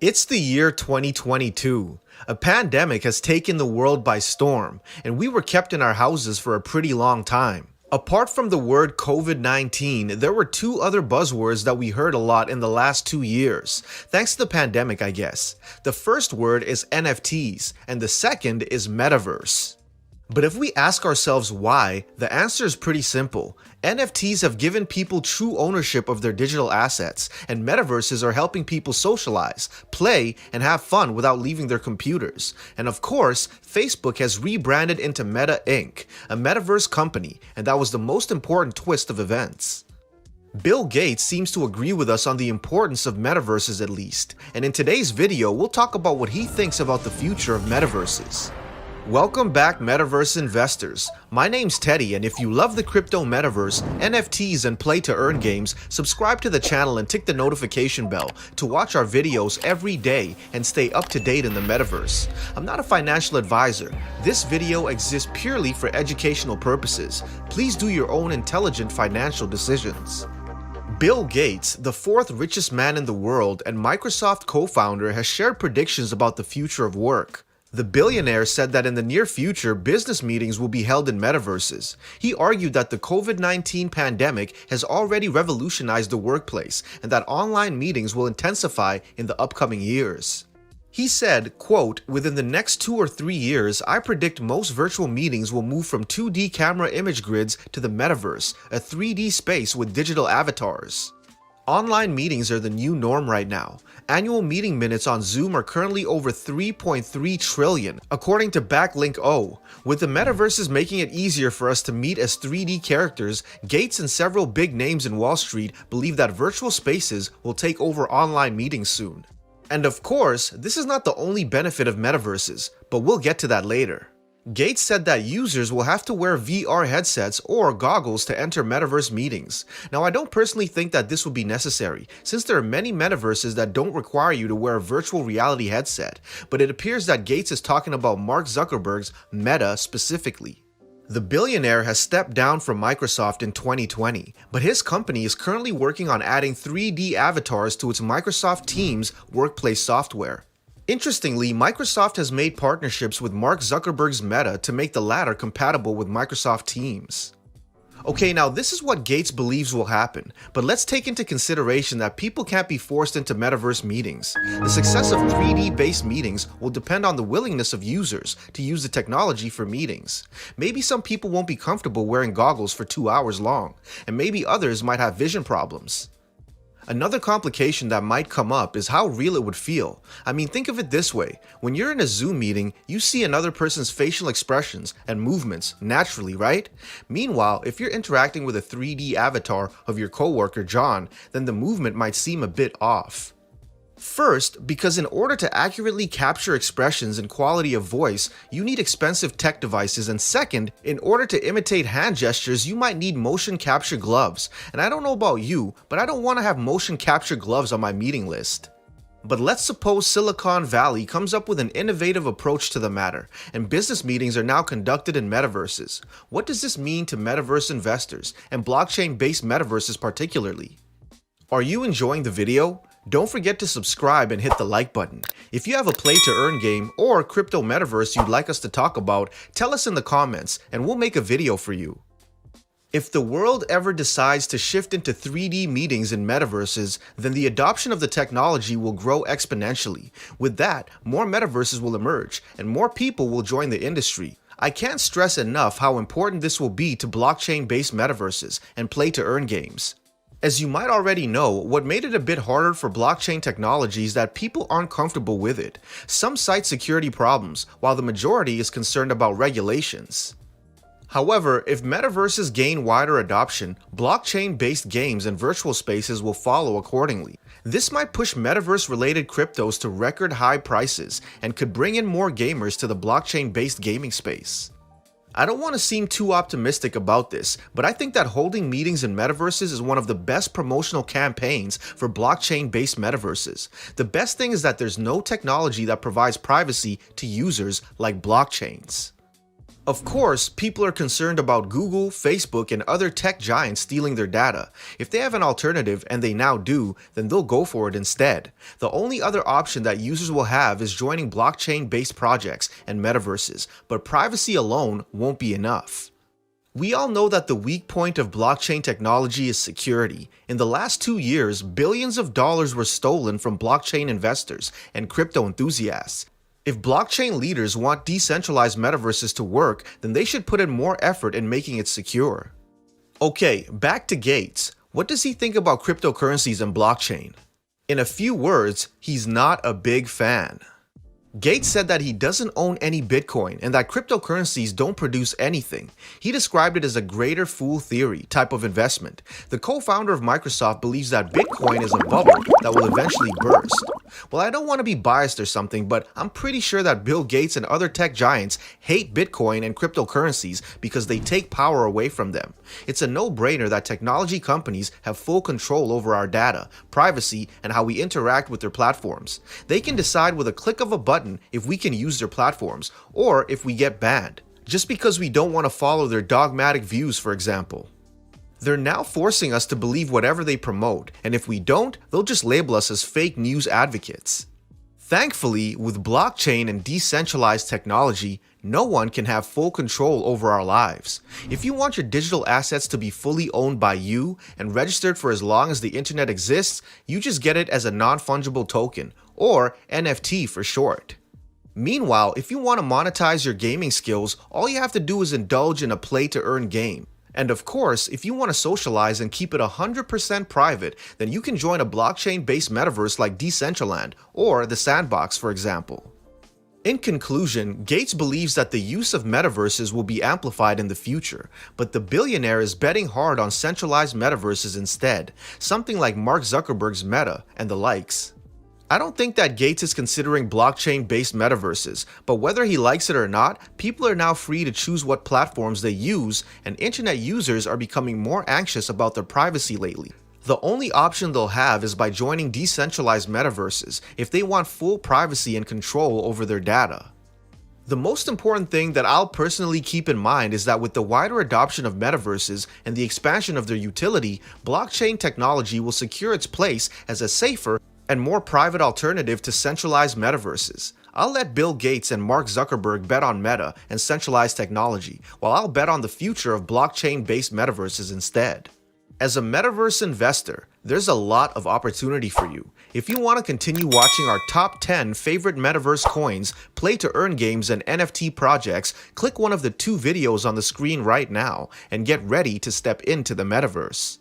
It's the year 2022. A pandemic has taken the world by storm, and we were kept in our houses for a pretty long time. Apart from the word COVID-19, there were two other buzzwords that we heard a lot in the last 2 years, thanks to the pandemic, I guess. The first word is NFTs, and the second is metaverse. But if we ask ourselves why, the answer is pretty simple. NFTs have given people true ownership of their digital assets, and metaverses are helping people socialize, play, and have fun without leaving their computers. And of course, Facebook has rebranded into Meta Inc., a metaverse company, and that was the most important twist of events. Bill Gates seems to agree with us on the importance of metaverses at least, and in today's video, we'll talk about what he thinks about the future of metaverses. Welcome back, Metaverse investors. My name's Teddy, and if you love the crypto metaverse, NFTs, and play-to-earn games, subscribe to the channel and tick the notification bell to watch our videos every day and stay up to date in the metaverse. I'm not a financial advisor. This video exists purely for educational purposes. Please do your own intelligent financial decisions. Bill Gates, the fourth richest man in the world and Microsoft co-founder, has shared predictions about the future of work. The billionaire said that in the near future, business meetings will be held in metaverses. He argued that the COVID-19 pandemic has already revolutionized the workplace and that online meetings will intensify in the upcoming years. He said, quote, "Within the next 2 or 3 years, I predict most virtual meetings will move from 2D camera image grids to the metaverse, a 3D space with digital avatars." Online meetings are the new norm right now. Annual meeting minutes on Zoom are currently over 3.3 trillion, according to Backlink-O. With the metaverses making it easier for us to meet as 3D characters, Gates and several big names in Wall Street believe that virtual spaces will take over online meetings soon. And of course, this is not the only benefit of metaverses, but we'll get to that later. Gates said that users will have to wear VR headsets or goggles to enter metaverse meetings. Now, I don't personally think that this would be necessary, since there are many metaverses that don't require you to wear a virtual reality headset, but it appears that Gates is talking about Mark Zuckerberg's Meta specifically. The billionaire has stepped down from Microsoft in 2020, but his company is currently working on adding 3D avatars to its Microsoft Teams workplace software. Interestingly, Microsoft has made partnerships with Mark Zuckerberg's Meta to make the latter compatible with Microsoft Teams. Okay, now this is what Gates believes will happen, but let's take into consideration that people can't be forced into metaverse meetings. The success of 3D-based meetings will depend on the willingness of users to use the technology for meetings. Maybe some people won't be comfortable wearing goggles for 2 hours long, and maybe others might have vision problems. Another complication that might come up is how real it would feel. I mean, think of it this way. When you're in a Zoom meeting, you see another person's facial expressions and movements naturally, right? Meanwhile, if you're interacting with a 3D avatar of your coworker John, then the movement might seem a bit off. First, because in order to accurately capture expressions and quality of voice, you need expensive tech devices, and second, in order to imitate hand gestures, you might need motion capture gloves. And I don't know about you, but I don't want to have motion capture gloves on my meeting list. But let's suppose Silicon Valley comes up with an innovative approach to the matter, and business meetings are now conducted in metaverses. What does this mean to metaverse investors, and blockchain-based metaverses particularly? Are you enjoying the video? Don't forget to subscribe and hit the like button. If you have a play-to-earn game or crypto metaverse you'd like us to talk about, tell us in the comments and we'll make a video for you. If the world ever decides to shift into 3D meetings in metaverses, then the adoption of the technology will grow exponentially. With that, more metaverses will emerge and more people will join the industry. I can't stress enough how important this will be to blockchain-based metaverses and play-to-earn games. As you might already know, what made it a bit harder for blockchain technology is that people aren't comfortable with it. Some cite security problems, while the majority is concerned about regulations. However, if metaverses gain wider adoption, blockchain-based games and virtual spaces will follow accordingly. This might push metaverse-related cryptos to record high prices and could bring in more gamers to the blockchain-based gaming space. I don't want to seem too optimistic about this, but I think that holding meetings in metaverses is one of the best promotional campaigns for blockchain-based metaverses. The best thing is that there's no technology that provides privacy to users like blockchains. Of course, people are concerned about Google, Facebook, and other tech giants stealing their data. If they have an alternative, and they now do, then they'll go for it instead. The only other option that users will have is joining blockchain-based projects and metaverses, but privacy alone won't be enough. We all know that the weak point of blockchain technology is security. In the last 2 years, billions of dollars were stolen from blockchain investors and crypto enthusiasts. If blockchain leaders want decentralized metaverses to work, then they should put in more effort in making it secure. Okay, back to Gates. What does he think about cryptocurrencies and blockchain? In a few words, he's not a big fan. Gates said that he doesn't own any Bitcoin and that cryptocurrencies don't produce anything. He described it as a greater fool theory type of investment. The co-founder of Microsoft believes that Bitcoin is a bubble that will eventually burst. Well, I don't want to be biased or something, but I'm pretty sure that Bill Gates and other tech giants hate Bitcoin and cryptocurrencies because they take power away from them. It's a no-brainer that technology companies have full control over our data, privacy, and how we interact with their platforms. They can decide with a click of a button if we can use their platforms, or if we get banned, just because we don't want to follow their dogmatic views, for example. They're now forcing us to believe whatever they promote, and if we don't, they'll just label us as fake news advocates. Thankfully, with blockchain and decentralized technology, no one can have full control over our lives. If you want your digital assets to be fully owned by you and registered for as long as the internet exists, you just get it as a non-fungible token, or NFT for short. Meanwhile, if you want to monetize your gaming skills, all you have to do is indulge in a play-to-earn game. And of course, if you want to socialize and keep it 100% private, then you can join a blockchain-based metaverse like Decentraland or The Sandbox, for example. In conclusion, Gates believes that the use of metaverses will be amplified in the future, but the billionaire is betting hard on centralized metaverses instead, something like Mark Zuckerberg's Meta and the likes. I don't think that Gates is considering blockchain-based metaverses, but whether he likes it or not, people are now free to choose what platforms they use, and internet users are becoming more anxious about their privacy lately. The only option they'll have is by joining decentralized metaverses if they want full privacy and control over their data. The most important thing that I'll personally keep in mind is that with the wider adoption of metaverses and the expansion of their utility, blockchain technology will secure its place as a safer and more private alternative to centralized metaverses. I'll let Bill Gates and Mark Zuckerberg bet on Meta and centralized technology, while I'll bet on the future of blockchain-based metaverses instead. As a metaverse investor, there's a lot of opportunity for you. If you want to continue watching our top 10 favorite metaverse coins, play-to-earn games, and NFT projects, click one of the 2 videos on the screen right now and get ready to step into the metaverse.